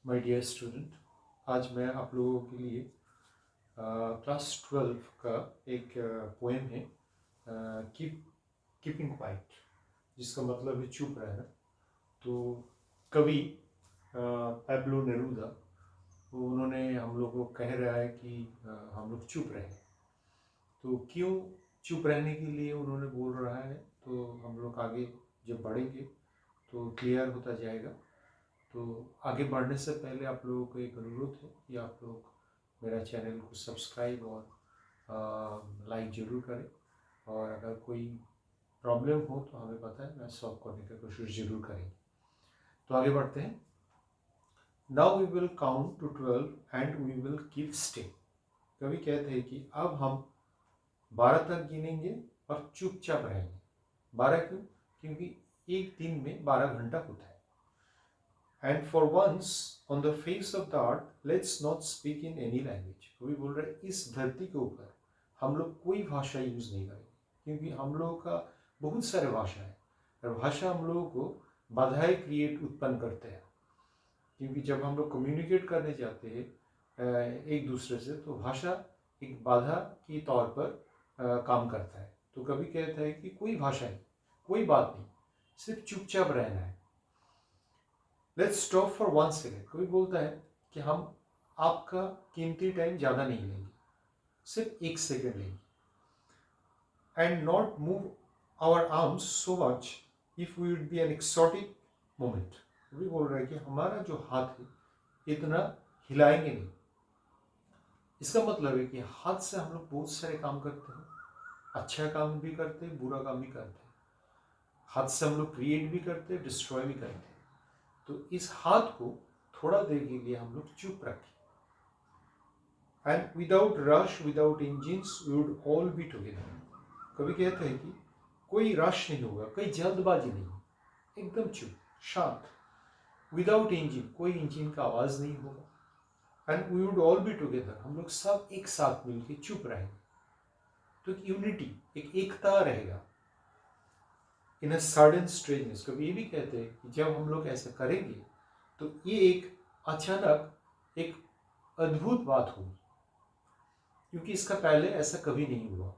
My dear student, आज मैं आप लोगों के लिए क्लास 12 का एक पोएम है कीपिंग क्वाइट, जिसका मतलब है चुप रहना। तो कवि पैब्लो नेरूदा, उन्होंने हम लोग को कह रहा है कि हम लोग चुप रहें। तो क्यों चुप रहने के लिए उन्होंने बोल रहा है, तो हम लोग आगे जब बढ़ेंगे तो क्लियर होता जाएगा। तो आगे बढ़ने से पहले आप लोगों को एक अनुरोध है कि आप लोग मेरा चैनल को सब्सक्राइब और लाइक ज़रूर करें, और अगर कोई प्रॉब्लम हो तो हमें पता है, मैं सॉल्व करने की कोशिश ज़रूर करेंगे। तो आगे बढ़ते हैं। Now we will count to 12 and we will keep stay. कवि कहते हैं कि अब हम 12 तक गिनेंगे और चुपचाप रहेंगे। 12 क्यों? क्योंकि एक दिन में 12 घंटा होता है। And for once on the face of the earth, let's not speak in any language. कवि बोल रहे हैं इस धरती के ऊपर हम लोग कोई भाषा यूज नहीं करेंगे, क्योंकि हम लोगों का बहुत सारे भाषा है, और भाषा हम लोगों को बाधाएं उत्पन्न करते हैं। क्योंकि जब हम लोग कम्युनिकेट करने जाते हैं एक दूसरे से, तो भाषा एक बाधा के तौर पर काम करता है। तो कवि कहता है कि कोई भाषा नहीं, कोई बात नहीं, सिर्फ चुपचाप रहना है। Let's stop for 1 second. कवि बोलता है कि हम आपका कीमती टाइम ज़्यादा नहीं लेंगे, सिर्फ 1 सेकेंड लेंगे। And not move our arms so much if we would be an exotic moment. कवि बोल रहा है कि हमारा जो हाथ है इतना हिलाएंगे नहीं। इसका मतलब है कि हाथ से हम लोग बहुत सारे काम करते हैं, अच्छा काम भी करते हैं, बुरा काम भी करते हैं। हाथ से हम लोग क्रिएट भी करते हैं, डिस्ट्रॉय भी करते हैं। तो इस हाथ को थोड़ा देर के लिए हम लोग चुप रखें। And without rush, without engines, we would all be together. कवि कहते हैं कि कोई रश नहीं होगा, कोई जल्दबाजी नहीं, एकदम चुप शांत। विदाउट इंजिन, कोई इंजिन का आवाज नहीं होगा। And we would all be together, हम लोग सब एक साथ मिलकर चुप रहेंगे। तो एक यूनिटी, एक एकता रहेगा। इन अ सडन स्ट्रेंजनेस, कभी ये भी कहते हैं कि जब हम लोग ऐसा करेंगे तो ये एक अचानक एक अद्भुत बात होगी, क्योंकि इसका पहले ऐसा कभी नहीं हुआ।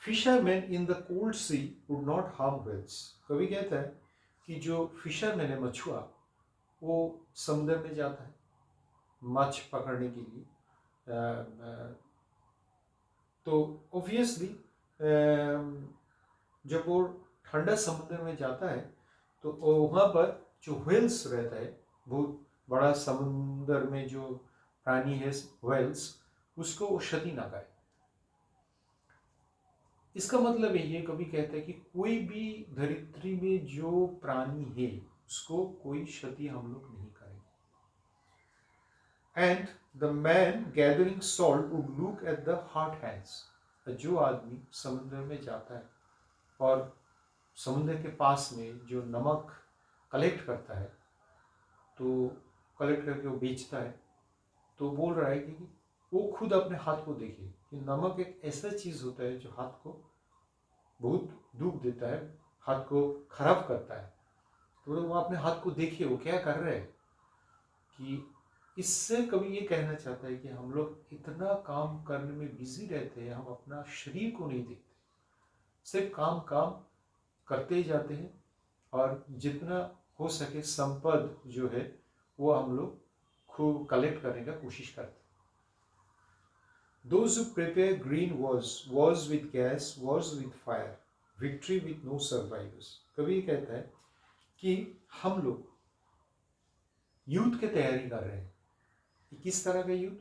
Fisherman in the cold sea would not harm whales. कवि कहता है कि जो फिशरमैन है, मछुआ, वो समुद्र में जाता है मछ पकड़ने के लिए। तो ऑब्वियसली जब वो ठंडा समुद्र में जाता है तो वहाँ पर जो व्हेल्स रहता है, बहुत बड़ा समुद्र में जो प्राणी है व्हेल्स, उसको वो क्षति ना करे। इसका मतलब ये कभी कहते हैं कि कोई भी धरित्री में जो प्राणी है उसको कोई क्षति हम लोग नहीं करेंगे। And the man gathering salt would look at the hot hands. जो आदमी समुद्र में जाता है और समुद्र के पास में जो नमक कलेक्ट करता है, तो कलेक्ट करके वो बेचता है, तो बोल रहा है कि वो खुद अपने हाथ को देखे कि नमक एक ऐसा चीज़ होता है जो हाथ को बहुत दुख देता है, हाथ को खराब करता है। तो वो अपने हाथ को देखे वो क्या कर रहे हैं। कि इससे कभी ये कहना चाहता है कि हम लोग इतना काम करने में बिजी रहते हैं, हम अपना शरीर को नहीं देखते, सिर्फ काम काम करते ही जाते हैं, और जितना हो सके संपद जो है वो हम लोग खूब कलेक्ट करने का कोशिश करते हैं। Those who prepare green wars with gas, wars with fire, victory with no survivors। कभी कहता है कि हम लोग युद्ध की तैयारी कर रहे हैं। ये किस तरह का युद्ध?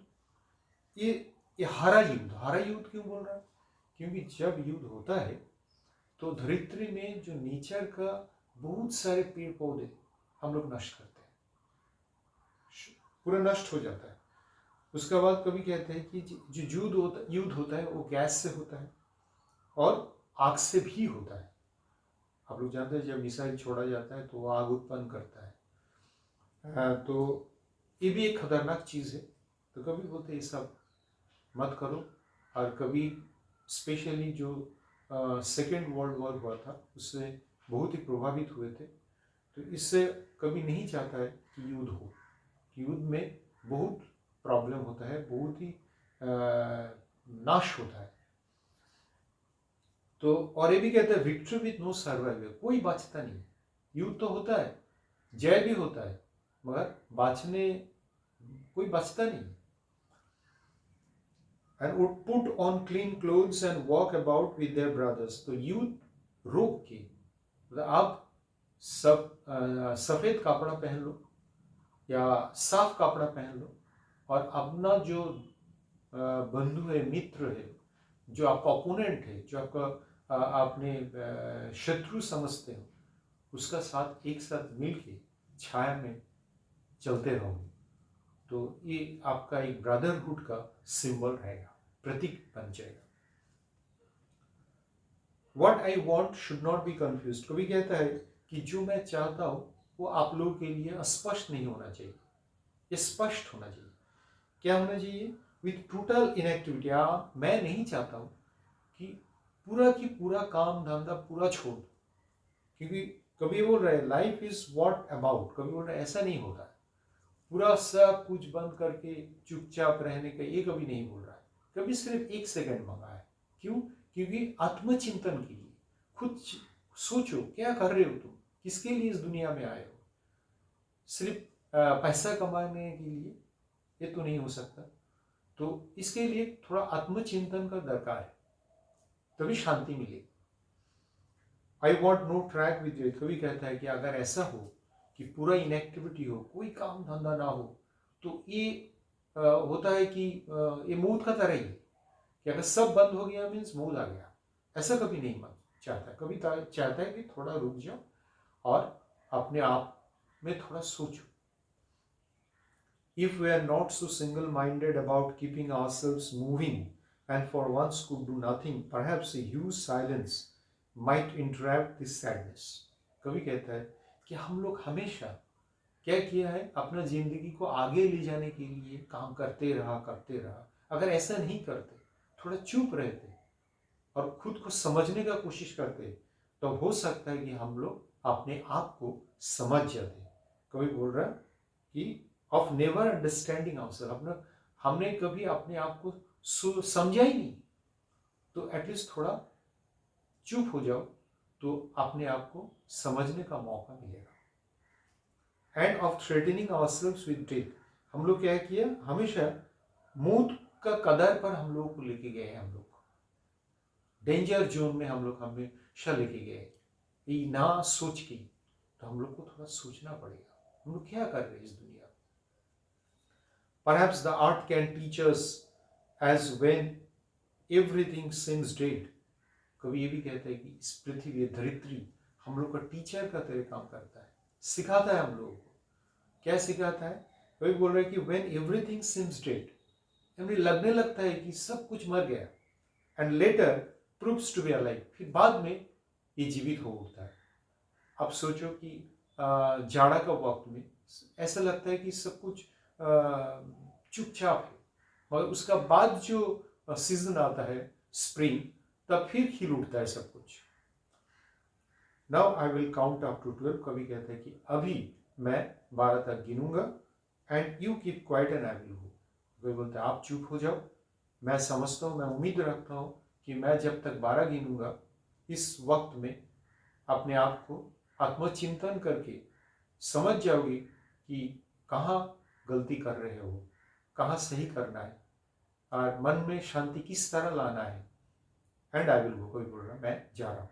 ये हरा युद्ध। हरा युद्ध क्यों बोल रहा है? क्योंकि जब युद्ध होता है तो धरित्री में जो नेचर का बहुत सारे पेड़ पौधे हम लोग नष्ट करते हैं, पूरा नष्ट हो जाता है। उसके बाद कभी कहते हैं कि जो युद्ध होता है वो गैस से होता है और आग से भी होता है। आप लोग जानते हैं जब मिसाइल छोड़ा जाता है तो वो आग उत्पन्न करता है। तो ये भी एक खतरनाक चीज़ है। तो कभी बोलते हैं ये सब मत करो। और कभी स्पेशली जो सेकेंड वर्ल्ड वॉर हुआ था उससे बहुत ही प्रभावित हुए थे। तो इससे कभी नहीं चाहता है कि युद्ध हो। युद्ध में बहुत प्रॉब्लम होता है, बहुत ही नाश होता है। तो और ये भी कहते हैं विक्ट्री विथ नो सर्वाइवल, कोई बचता नहीं। युद्ध तो होता है, जय भी होता है, मगर बाँचने कोई बचता नहीं। And would put on clean clothes and walk about with their brothers. तो युद्ध रोक के मतलब आप सफेद कपड़ा पहन लो या साफ कपड़ा पहन लो, और अपना जो बंधु है, मित्र है, जो आपका ओपोनेंट है, जो आपका आपने शत्रु समझते हो, उसका साथ एक साथ मिलके छाया में चलते रहोगे। तो ये आपका एक ब्रदरहुड का सिंबल रहेगा, प्रतीक बन जाएगा। What I want should not be confused। कभी कहता है कि जो मैं चाहता हूं वो आप लोगों के लिए अस्पष्ट नहीं होना चाहिए, ये स्पष्ट होना चाहिए। क्या होना चाहिए? With total inactivity. मैं नहीं चाहता हूं कि पूरा की पूरा काम धंधा पूरा छोड़, क्योंकि कभी बोल रहे हैं लाइफ इज व्हाट अबाउट, कभी बोल रहे ऐसा नहीं होता है पूरा सब कुछ बंद करके चुपचाप रहने का, ये कभी नहीं बोल रहा है। कभी सिर्फ एक सेकंड मांगा है। क्यों? क्योंकि आत्मचिंतन के लिए खुद सोचो क्या कर रहे हो तुम, किसके लिए इस दुनिया में आए हो। सिर्फ पैसा कमाने के लिए ये तो नहीं हो सकता। तो इसके लिए थोड़ा आत्मचिंतन का दरकार है, तभी शांति मिलेगी। I want no track with you. कभी कहता है कि अगर ऐसा हो कि पूरा इनएक्टिविटी हो, कोई काम धंधा ना हो, तो ये होता है कि ये मौत का तरह ही है कि अगर सब बंद हो गया मीन्स मौत आ गया। ऐसा कभी नहीं मन चाहता, कभी चाहता है कि थोड़ा रुक जाओ और अपने आप में थोड़ा सोचो। If we are not so single-minded about keeping ourselves moving and for once could do nothing, perhaps a huge silence might interrupt this sadness। कभी कहता है कि हम लोग हमेशा क्या किया है, अपना जिंदगी को आगे ले जाने के लिए काम करते रहा। अगर ऐसा नहीं करते, थोड़ा चुप रहते और खुद को समझने का कोशिश करते, तो हो सकता है कि हम लोग अपने आप को समझ जाते। कभी बोल रहा कि ऑफ नेवर अंडरस्टैंडिंग आवरसेल्फ, अपना हमने कभी अपने आप को समझा ही नहीं। तो एटलीस्ट थोड़ा चुप हो जाओ तो अपने आप को समझने का मौका मिलेगा। End of threatening ourselves with death, हम लोग क्या किया, हमेशा मौत का कदर पर हम लोगों को लेके गए हैं। हम लोग डेंजर जोन में हम लोग हमेशा लेके गए, ये ना सोच के। तो हम लोग को थोड़ा सोचना पड़ेगा, हम लोग क्या कर रहे हैं इस दुनिया में। Perhaps the art can teach us as when everything seems dead। कभी ये भी कहता है कि इस पृथ्वी धरित्री हम लोग का टीचर का तरह काम करता है, सिखाता है हम लोगों को। क्या सिखाता है? वही बोल रहा है कि when everything seems dead, हमें लगने लगता है कि सब कुछ मर गया, and later proves to be alive, फिर बाद में ये जीवित हो उठता है। अब सोचो कि जाड़ा का वक्त में ऐसा लगता है कि सब कुछ चुपचाप है, मगर उसका बाद जो सीजन आता है स्प्रिंग, तब फिर खिल उठता है सब कुछ। Now I will count up to 12। कभी कहते हैं कि अभी मैं 12 तक गिनूंगा, and you keep quiet and I will go. वे बोलते हैं आप चुप हो जाओ, मैं समझता हूँ, मैं उम्मीद रखता हूँ कि मैं जब तक 12 गिनूंगा, इस वक्त में अपने आप को आत्मचिंतन करके समझ जाओगे कि कहाँ गलती कर रहे हो, कहाँ सही करना है, और मन में शांति किस तरह लाना है। एंड आई विल गो। कोई बोल रहा मैं जा रहा हूँ।